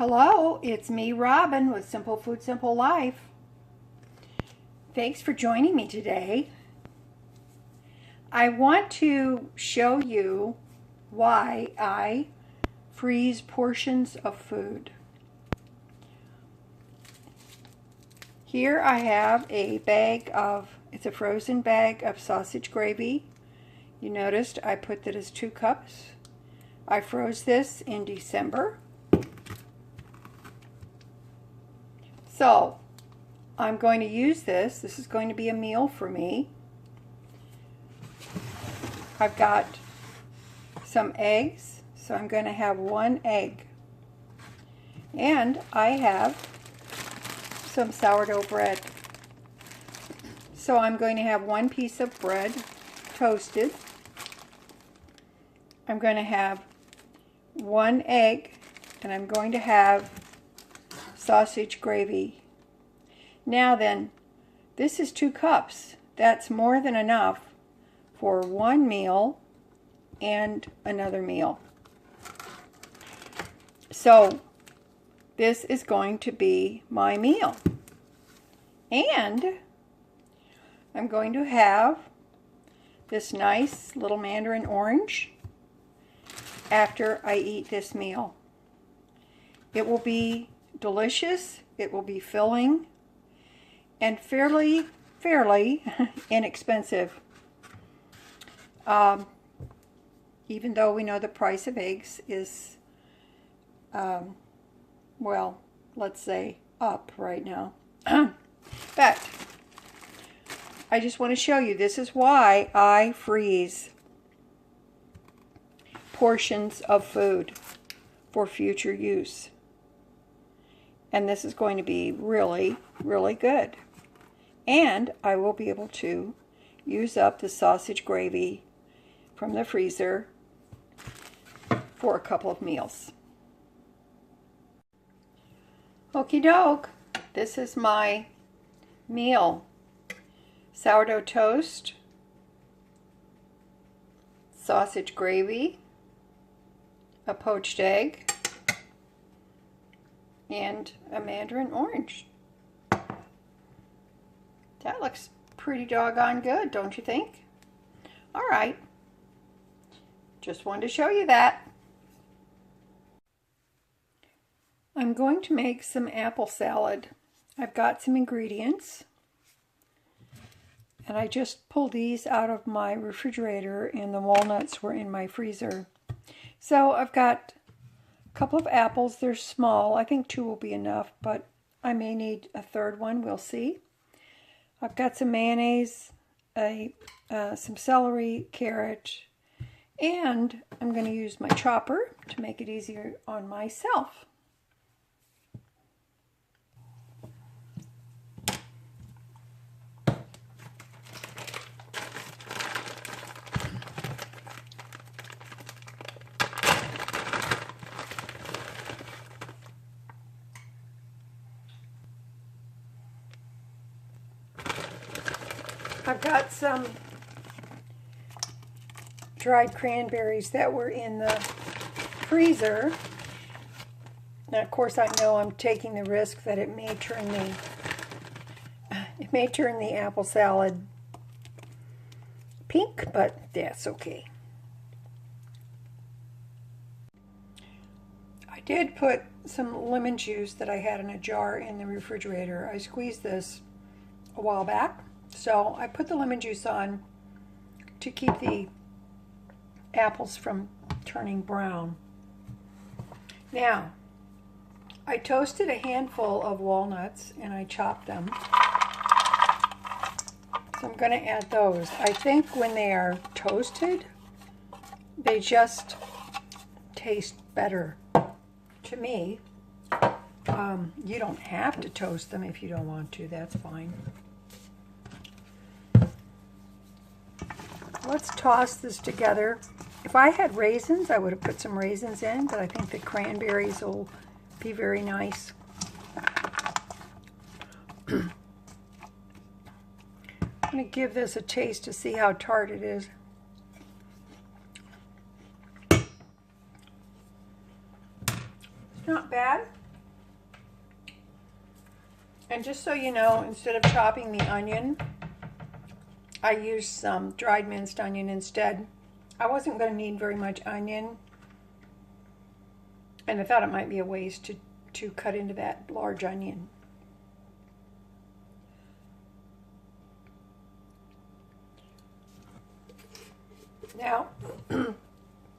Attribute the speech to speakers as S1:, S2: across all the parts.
S1: Hello, it's me, Robin, with Simple Food, Simple Life. Thanks for joining me today. I want to show you why I freeze portions of food. Here I have a bag of, it's a frozen bag of sausage gravy. You noticed I put that as 2 cups. I froze this in December. So, I'm going to use this. This is going to be a meal for me. I've got some eggs, so I'm going to have 1 egg. And I have some sourdough bread. So I'm going to have 1 piece of bread toasted. I'm going to have 1 egg, and I'm going to have sausage gravy. Now then, this is 2 cups. That's more than enough for 1 meal and another meal. So this is going to be my meal. And I'm going to have this nice little mandarin orange after I eat this meal. It will be delicious, it will be filling, and fairly inexpensive. Even though we know the price of eggs is, well, let's say up right now. But I just want to show you, this is why I freeze portions of food for future use. And this is going to be really, really good. And I will be able to use up the sausage gravy from the freezer for a couple of meals. Okie doke, this is my meal. Sourdough toast, sausage gravy, a poached egg, and a mandarin orange. That looks pretty doggone good, don't you think? All right, just wanted to show you that. I'm going to make some apple salad. I've got some ingredients, and I just pulled these out of my refrigerator, and the walnuts were in my freezer. So I've got a couple of apples. They're small. I think 2 will be enough, but I may need a 3rd one. We'll see. I've got some mayonnaise, some celery, carrot, and I'm going to use my chopper to make it easier on myself. I've got some dried cranberries that were in the freezer. Now, of course, I know I'm taking the risk that it may turn the apple salad pink, but that's okay. I did put some lemon juice that I had in a jar in the refrigerator. I squeezed this a while back. So I put the lemon juice on to keep the apples from turning brown. Now, I toasted a handful of walnuts and I chopped them. So I'm going to add those. I think when they are toasted, they just taste better to me. You don't have to toast them if you don't want to, that's fine. Let's toss this together. If I had raisins, I would have put some raisins in, but I think the cranberries will be very nice. I'm going to give this a taste to see how tart it is. It's not bad. And just so you know, instead of chopping the onion, I used some dried minced onion instead. I wasn't going to need very much onion, and I thought it might be a waste to cut into that large onion. Now,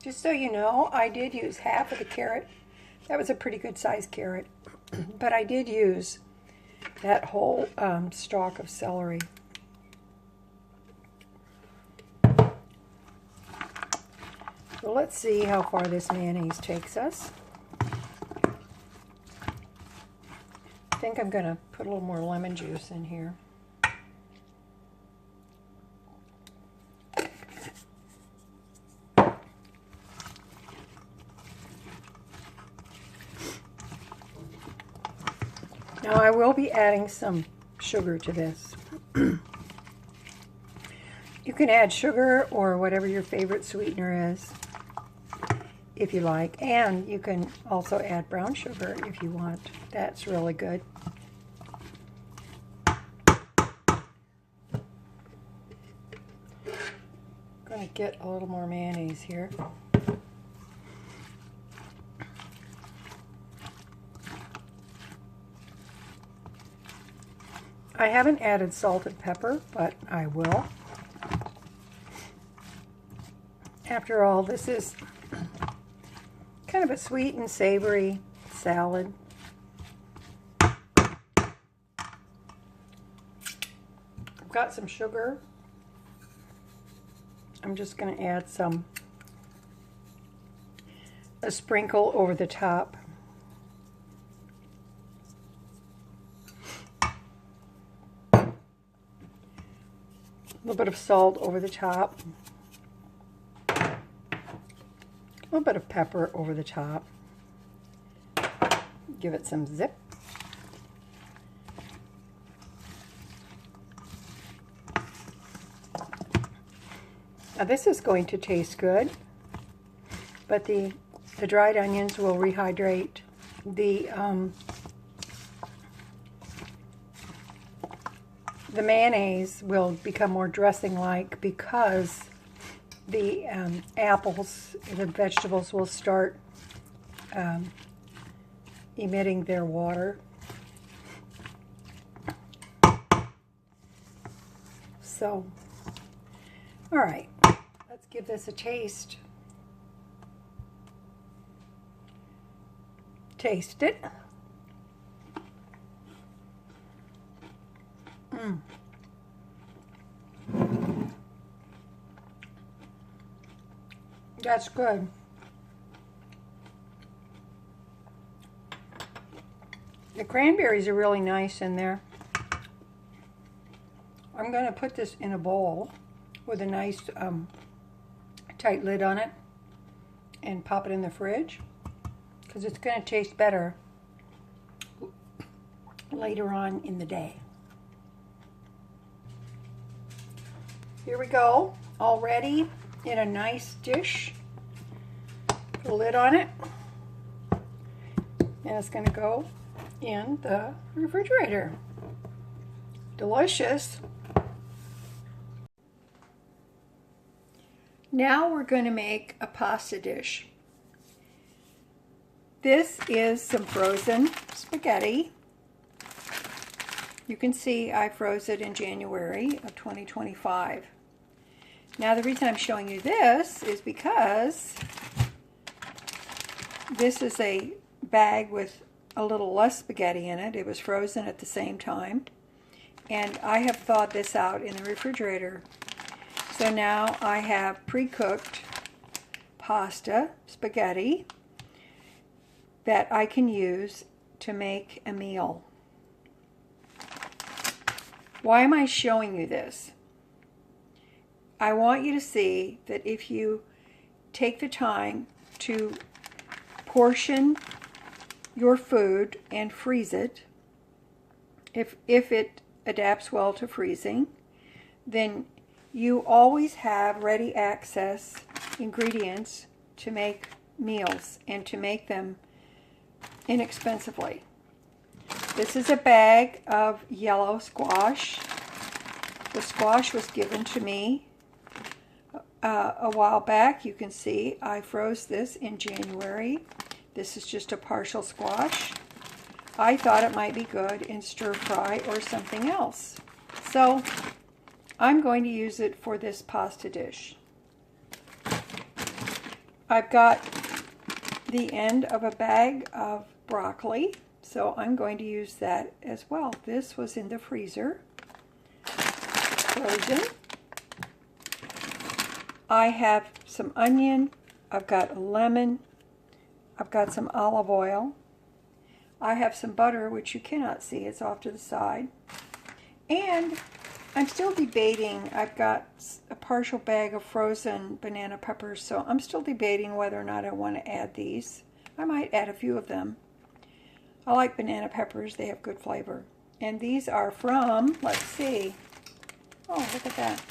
S1: just so you know, I did use half of the carrot. That was a pretty good sized carrot, but I did use that whole stalk of celery. So let's see how far this mayonnaise takes us. I think I'm going to put a little more lemon juice in here. Now I will be adding some sugar to this. You can add sugar or whatever your favorite sweetener is, if you like, and you can also add brown sugar if you want. That's really good. I'm going to get a little more mayonnaise here. I haven't added salt and pepper, but I will. After all, this is kind of a sweet and savory salad. I've got some sugar. I'm just going to add a sprinkle over the top. A little bit of salt over the top. A little bit of pepper over the top. Give it some zip. Now this is going to taste good, but the dried onions will rehydrate the mayonnaise will become more dressing-like because the apples, the vegetables will start emitting their water. So, all right, let's give this a taste. Taste it. That's good. The cranberries are really nice in there. I'm going to put this in a bowl with a nice tight lid on it and pop it in the fridge because it's going to taste better later on in the day. Here we go, all ready in a nice dish. Put a lid on it, and it's going to go in the refrigerator. Delicious. Now we're going to make a pasta dish. This is some frozen spaghetti. You can see I froze it in January of 2025. Now the reason I'm showing you this is because this is a bag with a little less spaghetti in it. It was frozen at the same time. And I have thawed this out in the refrigerator. So now I have pre-cooked pasta, spaghetti, that I can use to make a meal. Why am I showing you this? I want you to see that if you take the time to portion your food and freeze it, if it adapts well to freezing, then you always have ready access ingredients to make meals and to make them inexpensively. This is a bag of yellow squash. The squash was given to me a while back. You can see I froze this in January. This is just a partial squash. I thought it might be good in stir fry or something else. So I'm going to use it for this pasta dish. I've got the end of a bag of broccoli, so I'm going to use that as well. This was in the freezer, frozen. I have some onion, I've got a lemon, I've got some olive oil, I have some butter, which you cannot see, it's off to the side, and I'm still debating. I've got a partial bag of frozen banana peppers, so I'm still debating whether or not I want to add these. I might add a few of them. I like banana peppers, they have good flavor. And these are from, let's see, oh, look at that,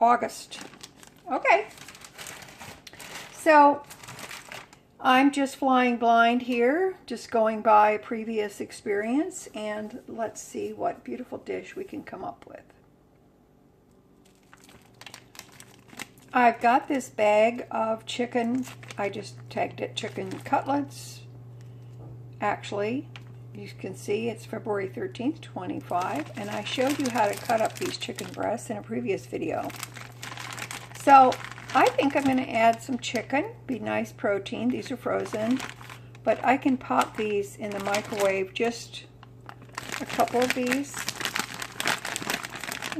S1: August. Okay, so I'm just flying blind here, just going by previous experience, and let's see what beautiful dish we can come up with. I've got this bag of chicken, I just tagged it chicken cutlets. Actually, you can see it's February 13th, 25, and I showed you how to cut up these chicken breasts in a previous video. So I think I'm going to add some chicken, be nice protein. These are frozen, but I can pop these in the microwave, just a couple of these,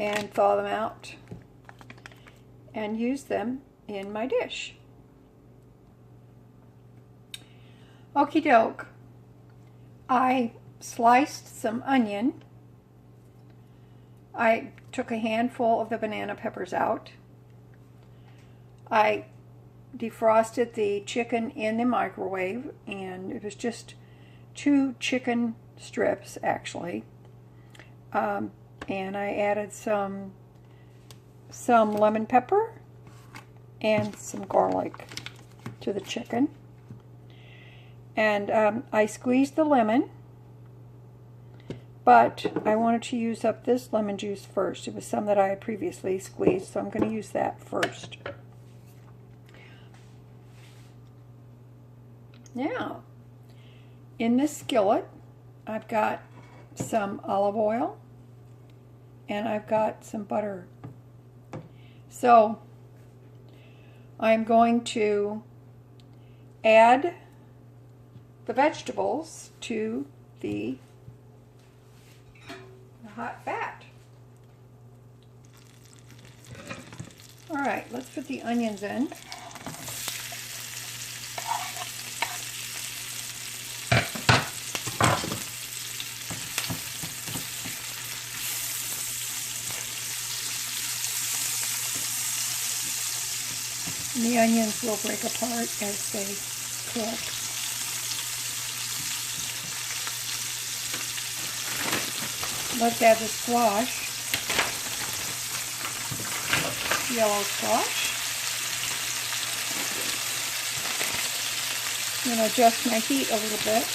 S1: and thaw them out and use them in my dish. Okie doke. I sliced some onion. I took a handful of the banana peppers out. I defrosted the chicken in the microwave, and it was just 2 chicken strips actually. And I added some lemon pepper and some garlic to the chicken. And I squeezed the lemon, but I wanted to use up this lemon juice first. It was some that I had previously squeezed, so I'm going to use that first. Now, in this skillet, I've got some olive oil and I've got some butter. So I'm going to add the vegetables to the hot fat. All right, let's put the onions in. And the onions will break apart as they cook. Let's add the squash, yellow squash. I'm going to adjust my heat a little bit.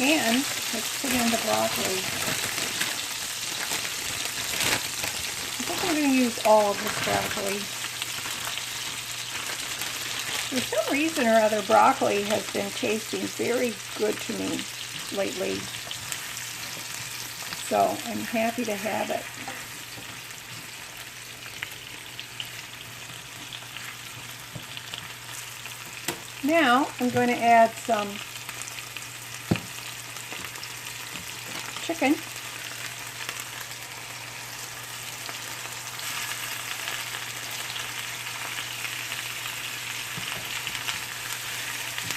S1: And let's put in the broccoli. I think I'm going to use all of this broccoli. For some reason or other, broccoli has been tasting very good to me lately. So I'm happy to have it. Now I'm going to add some chicken.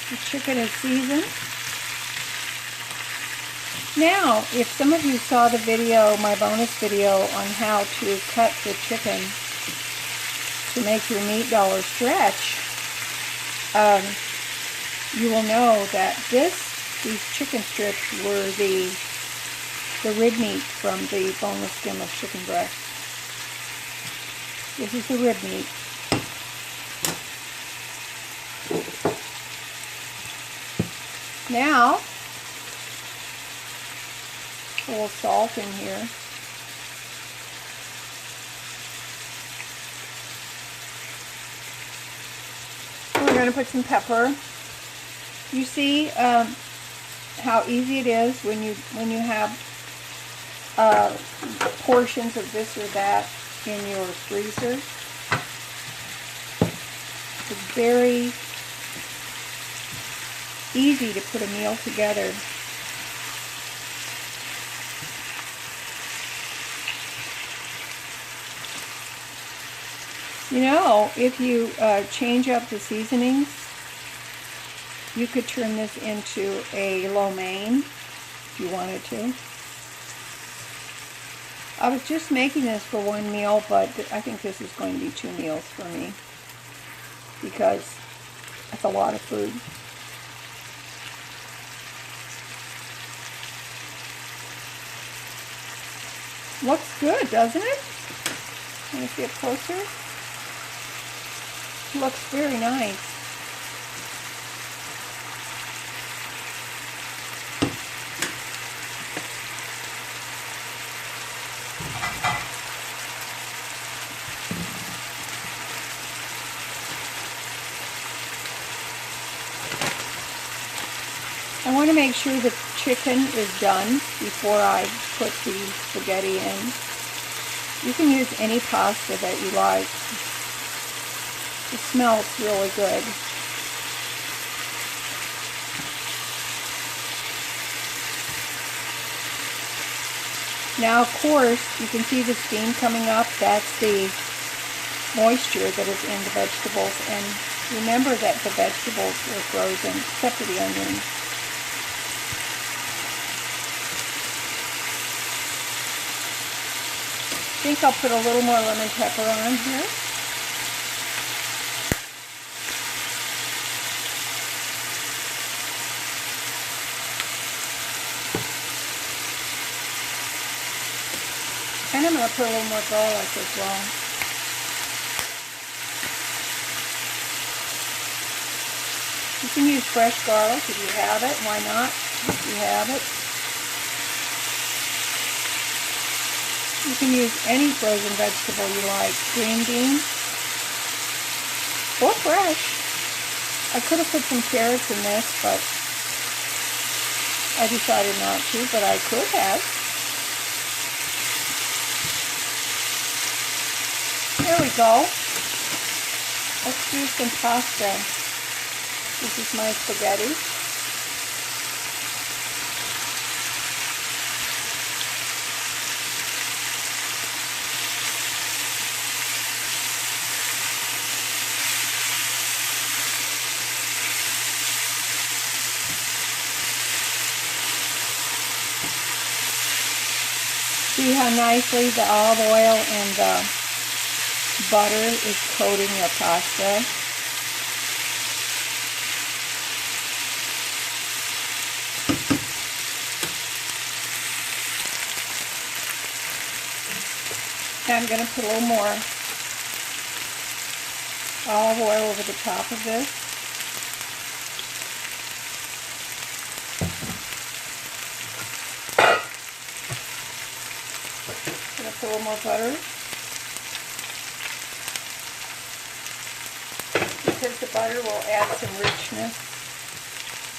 S1: The chicken is seasoned. Now, if some of you saw the video, my bonus video on how to cut the chicken to make your meat dollar stretch, you will know that these chicken strips were the rib meat from the boneless skinless chicken breast. This is the rib meat. Now, a little salt in here. We're going to put some pepper. You see how easy it is when you have portions of this or that in your freezer. It's very easy to put a meal together. You know, if you change up the seasonings, you could turn this into a lo mein if you wanted to. I was just making this for one meal, but I think this is going to be 2 meals for me because that's a lot of food. Looks good, doesn't it? Let me see it closer. Looks very nice. I want to make sure the chicken is done before I put the spaghetti in. You can use any pasta that you like. It smells really good. Now, of course, you can see the steam coming up. That's the moisture that is in the vegetables. And remember that the vegetables are frozen, except for the onions. I think I'll put a little more lemon pepper on here. And I'm going to put a little more garlic as well. You can use fresh garlic if you have it. Why not? If you have it. You can use any frozen vegetable you like. Green beans. Or fresh. I could have put some carrots in this, but I decided not to, but I could have. There we go. Let's do some pasta. This is my spaghetti. See how nicely the olive oil and the butter is coating your pasta. Now I'm going to put a little more olive oil over the top of this. I'm going to put a little more butter. Because the butter will add some richness.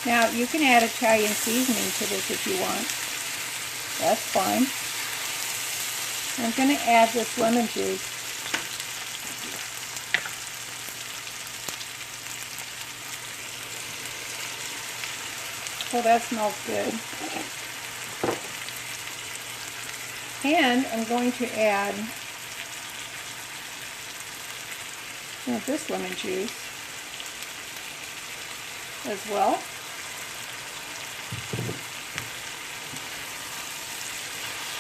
S1: Now you can add Italian seasoning to this if you want. That's fine. I'm going to add this lemon juice. Oh, that smells good. And I'm going to add this lemon juice as well.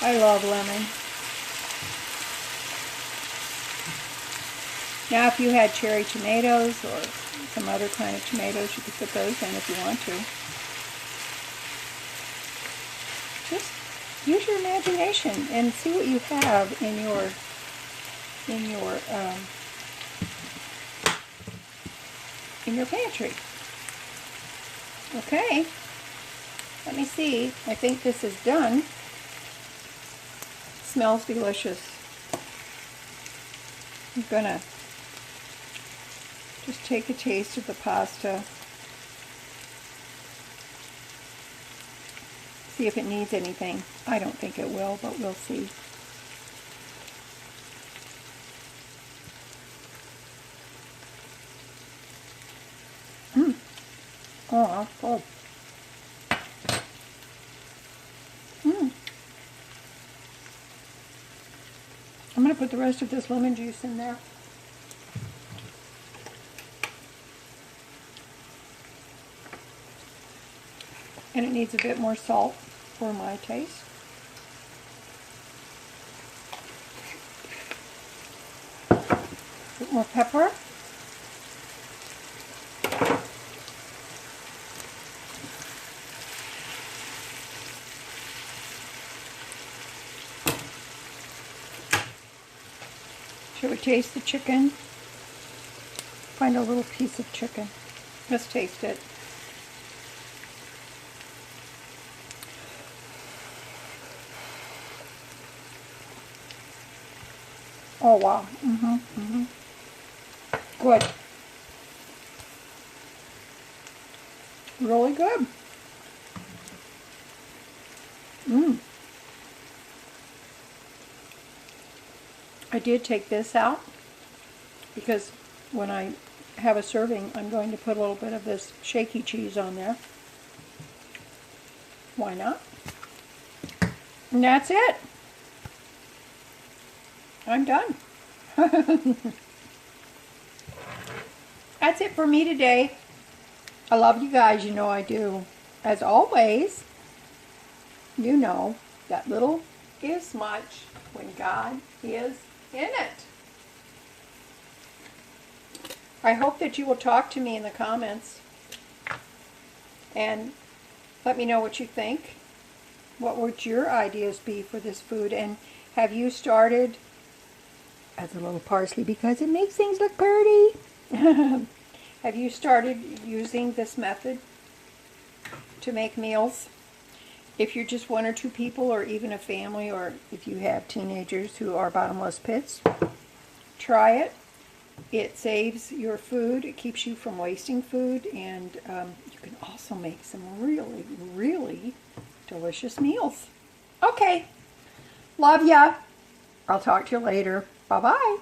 S1: I love lemon. Now if you had cherry tomatoes or some other kind of tomatoes, you could put those in if you want to. Just use your imagination and see what you have in your pantry. Okay, Let me see. I think this is done. Smells delicious. I'm gonna just take a taste of the pasta. See if it needs anything. I don't think it will, but we'll see. Oh, that's good. I'm going to put the rest of this lemon juice in there. And it needs a bit more salt for my taste. A bit more pepper. Should we taste the chicken? Find a little piece of chicken. Let's taste it. Oh wow. Good. Really good. I did take this out because when I have a serving, I'm going to put a little bit of this shaky cheese on there. Why not? And that's it. I'm done. That's it for me today. I love you guys, you know I do. As always, you know that little is much when God is in it. I hope that you will talk to me in the comments and let me know what you think. What would your ideas be for this food? And have you started, as a little parsley because it makes things look pretty, have you started using this method to make meals? If you're just one or two people, or even a family, or if you have teenagers who are bottomless pits, try it. It saves your food. It keeps you from wasting food, and you can also make some really, really delicious meals. Okay, love ya. I'll talk to you later. Bye-bye.